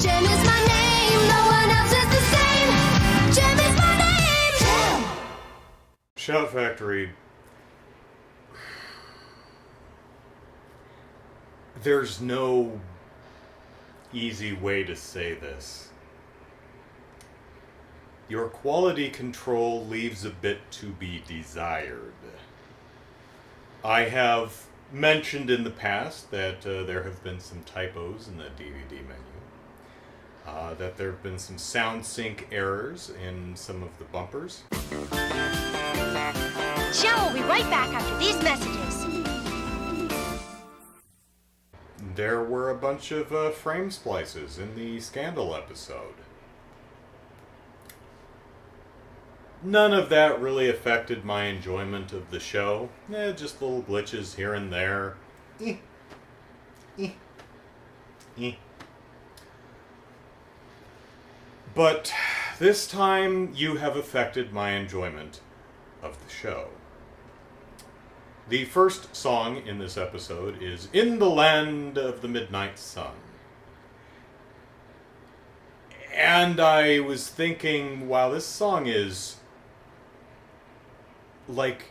JEM is my name, no one else is the same. JEM is my name. JEM. Shout Factory. There's no easy way to say this. Your quality control leaves a bit to be desired. I have mentioned in the past that there have been some typos in the DVD menu. That there have been some sound sync errors in some of the bumpers. Show will be right back after these messages. There were a bunch of frame splices in the Scandal episode. None of that really affected my enjoyment of the show. Just little glitches here and there. But this time you have affected my enjoyment of the show. The first song in this episode is In the Land of the Midnight Sun. And I was thinking, wow, this song is like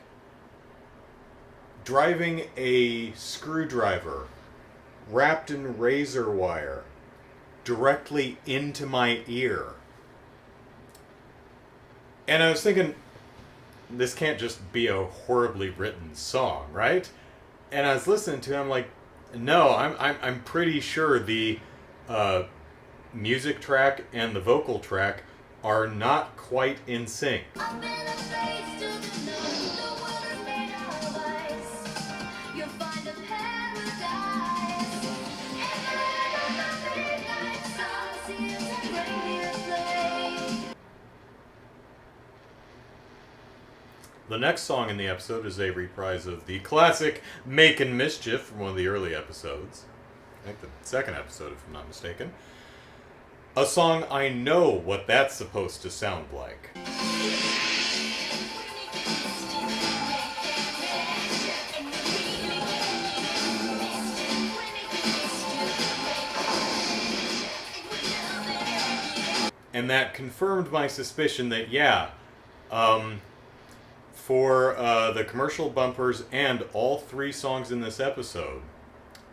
driving a screwdriver wrapped in razor wire directly into my ear. And I was thinking, this can't just be a horribly written song, right? And I was listening to it, I'm like, no, I'm pretty sure the music track and the vocal track are not quite in sync. The next song in the episode is a reprise of the classic Makin' Mischief from one of the early episodes. I think the second episode, if I'm not mistaken. A song I know what that's supposed to sound like. And that confirmed my suspicion that, for the commercial bumpers and all three songs in this episode,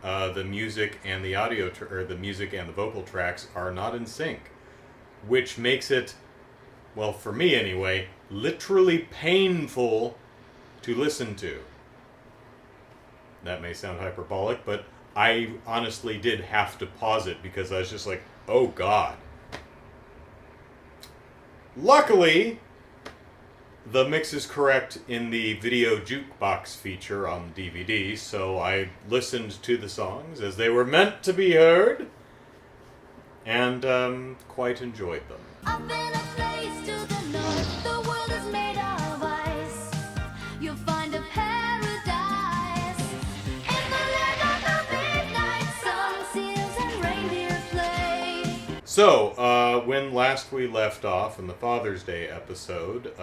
the music and the the music and the vocal tracks are not in sync, which makes it, well, for me anyway, literally painful to listen to. That may sound hyperbolic, but I honestly did have to pause it because I was just like, oh God. Luckily, the mix is correct in the video jukebox feature on DVD, so I listened to the songs as they were meant to be heard, and quite enjoyed them. Up in a place to the north, the world is made of ice. You'll find a paradise. In the land of the midnight sun, seals and reindeer play. So, when last we left off in the Father's Day episode,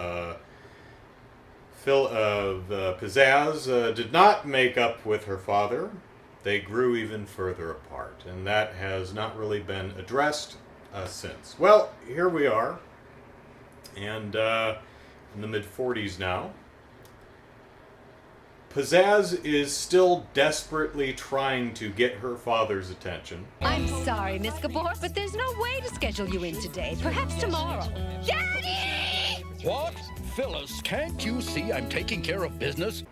Pizzazz did not make up with her father. They grew even further apart, and that has not really been addressed since. Well, here we are, and in the mid-40s now. Pizzazz is still desperately trying to get her father's attention. I'm sorry, Miss Gabor, but there's no way to schedule you in today. Perhaps tomorrow. Daddy! What? Phyllis, can't you see I'm taking care of business?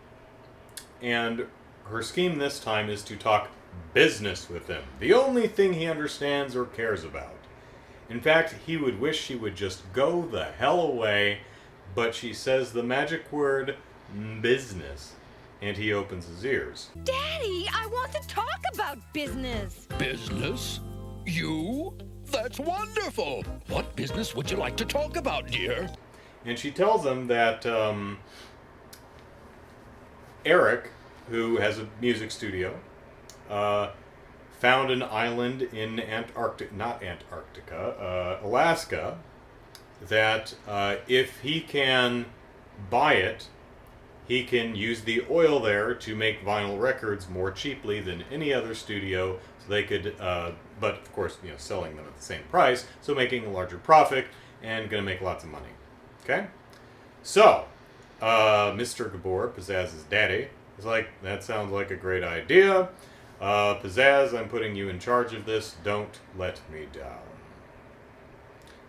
And her scheme this time is to talk business with him. The only thing he understands or cares about. In fact, he would wish she would just go the hell away, but she says the magic word, business, and he opens his ears. Daddy, I want to talk about business. Business? You? That's wonderful! What business would you like to talk about, dear? And she tells him that Eric, who has a music studio, found an island in Alaska, that if he can buy it he can use the oil there to make vinyl records more cheaply than any other studio. So they could, but of course, selling them at the same price, so making a larger profit and going to make lots of money. Okay? So, Mr. Gabor, Pizzazz's daddy, is like, that sounds like a great idea. Pizzazz, I'm putting you in charge of this. Don't let me down.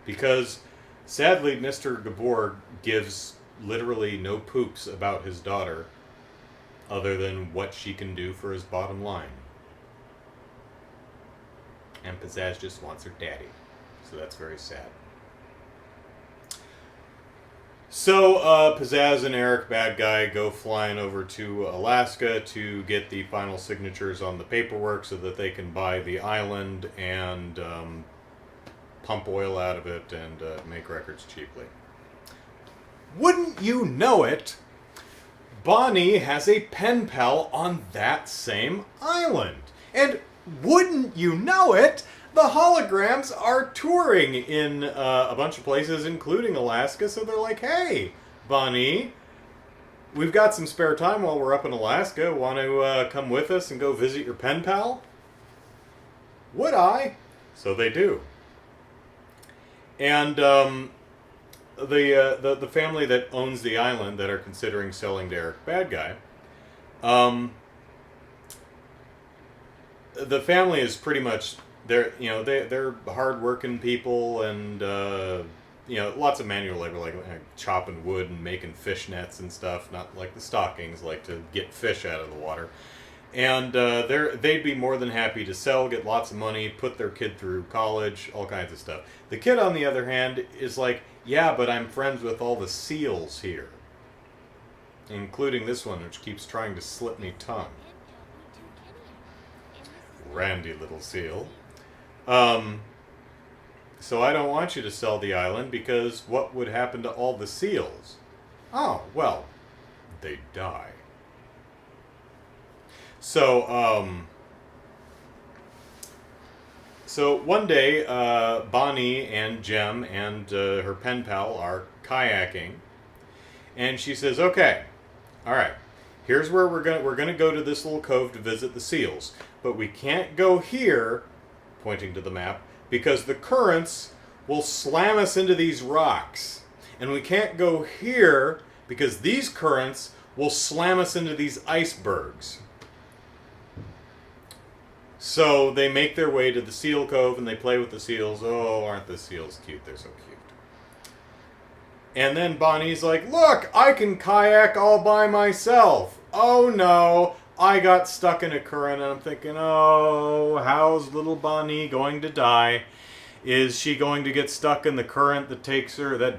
Because, sadly, Mr. Gabor gives literally no poops about his daughter other than what she can do for his bottom line. And Pizzazz just wants her daddy. So that's very sad. So Pizzazz and Eric, bad guy, go flying over to Alaska to get the final signatures on the paperwork so that they can buy the island and pump oil out of it and make records cheaply. Wouldn't you know it, Bonnie has a pen pal on that same island. And wouldn't you know it, the Holograms are touring in a bunch of places, including Alaska, so they're like, hey, Bonnie, we've got some spare time while we're up in Alaska. Want to come with us and go visit your pen pal? Would I? So they do. And the family that owns the island that are considering selling to Eric Bad Guy, the family is pretty much, they're hard-working people and lots of manual labor, like chopping wood and making fish nets and stuff, not like the stockings, like to get fish out of the water. And they'd be more than happy to sell, get lots of money, put their kid through college, all kinds of stuff. The kid, on the other hand, is like, yeah, but I'm friends with all the seals here, including this one, which keeps trying to slip me tongue. Randy little seal. So I don't want you to sell the island because what would happen to all the seals? Oh, well, they die. So, so one day, Bonnie and JEM and her pen pal are kayaking, and she says, "Okay, all right, here's where we're gonna go to this little cove to visit the seals, but we can't go here," pointing to the map, "because the currents will slam us into these rocks, and we can't go here because these currents will slam us into these icebergs." So they make their way to the seal cove and they play with the seals. Oh, aren't the seals cute? They're so cute. And then Bonnie's like, "Look, I can kayak all by myself." Oh no, I got stuck in a current, and I'm thinking, oh, how's little Bonnie going to die? Is she going to get stuck in the current that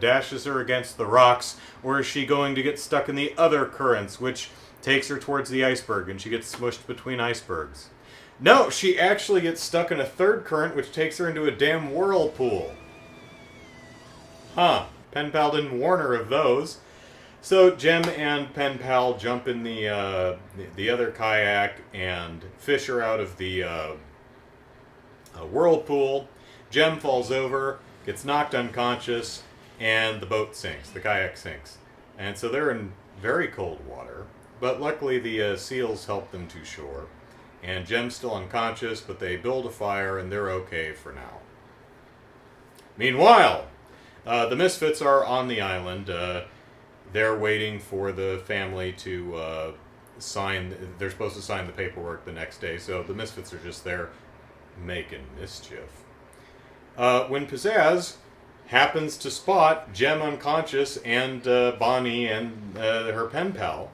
dashes her against the rocks, or is she going to get stuck in the other currents, which takes her towards the iceberg, and she gets smushed between icebergs? No, she actually gets stuck in a third current, which takes her into a damn whirlpool. Huh. Pen pal didn't warn her of those. So JEM and pen pal jump in the other kayak and fish her out of the whirlpool. JEM falls over, gets knocked unconscious, and the boat sinks. The kayak sinks. And so they're in very cold water. But luckily the seals help them to shore. And JEM's still unconscious, but they build a fire and they're okay for now. Meanwhile, the Misfits are on the island. They're waiting for the family to sign. They're supposed to sign the paperwork the next day, so the Misfits are just there making mischief. When Pizzazz happens to spot JEM unconscious and Bonnie and her pen pal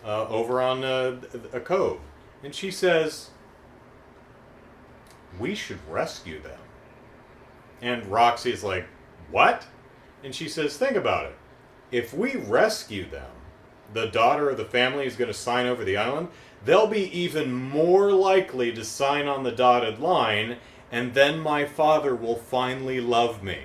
over on a cove. And she says, "We should rescue them." And Roxy's like, "What?" And she says, "Think about it. If we rescue them, the daughter of the family is going to sign over the island. They'll be even more likely to sign on the dotted line, and then my father will finally love me."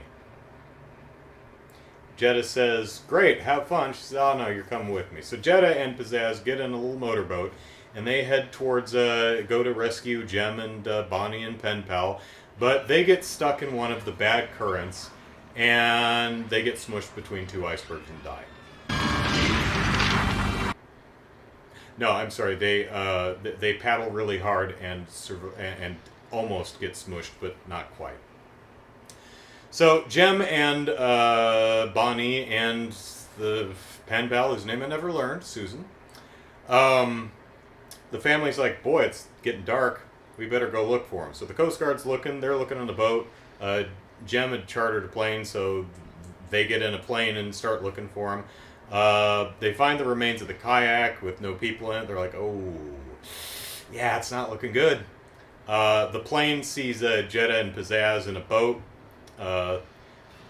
Jetta says, "Great, have fun." She says, "Oh no, you're coming with me." So Jetta and Pizzazz get in a little motorboat, and they head towards, go to rescue JEM and Bonnie and pen pal, but they get stuck in one of the bad currents, and they get smushed between two icebergs and die. No, I'm sorry. They paddle really hard and almost get smushed, but not quite. So Jem and Bonnie and the pen pal, whose name I never learned, Susan. The family's like, boy, it's getting dark. We better go look for him. So the Coast Guard's looking. They're looking on the boat. Jem had chartered a plane, so they get in a plane and start looking for him. They find the remains of the kayak with no people in it. They're like, oh, yeah, it's not looking good. The plane sees Jetta and Pizzazz in a boat,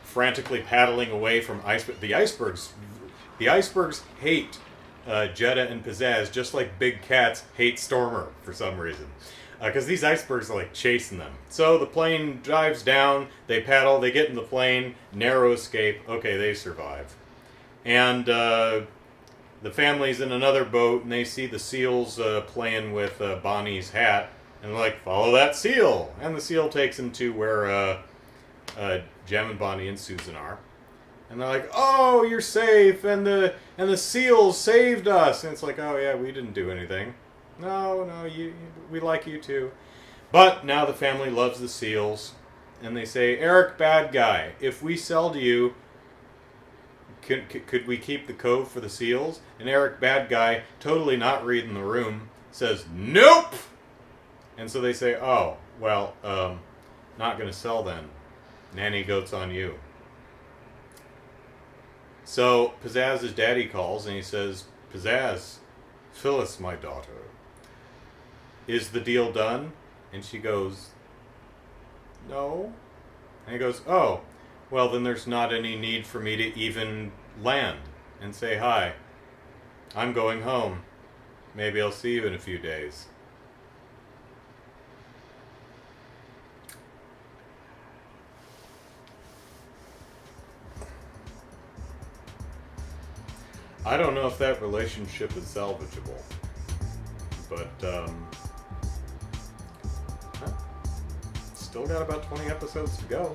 frantically paddling away from the icebergs. The icebergs hate Jetta and Pizzazz just like big cats hate Stormer for some reason. Because these icebergs are like chasing them. So the plane dives down, they paddle, they get in the plane, narrow escape. Okay, they survive. And the family's in another boat, and they see the seals playing with Bonnie's hat, and they're like, follow that seal! And the seal takes them to where Jem and Bonnie and Susan are. And they're like, oh, you're safe, and the seals saved us! And it's like, oh yeah, we didn't do anything. No, we like you too. But now the family loves the seals, and they say, Eric, bad guy, if we sell to you, could we keep the code for the seals? And Eric, bad guy, totally not reading the room, says, nope! And so they say, oh, well, not going to sell then. Nanny goat's on you. So Pizzazz's daddy calls, and he says, Pizzazz, Phyllis, my daughter, is the deal done? And she goes, no. And he goes, oh, well, then there's not any need for me to even land and say hi. I'm going home. Maybe I'll see you in a few days. I don't know if that relationship is salvageable, but still got about 20 episodes to go.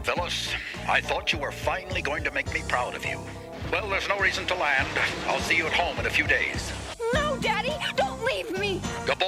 Phyllis, I thought you were finally going to make me proud of you. Well, there's no reason to land. I'll see you at home in a few days. No, Daddy, don't leave me. Goodbye.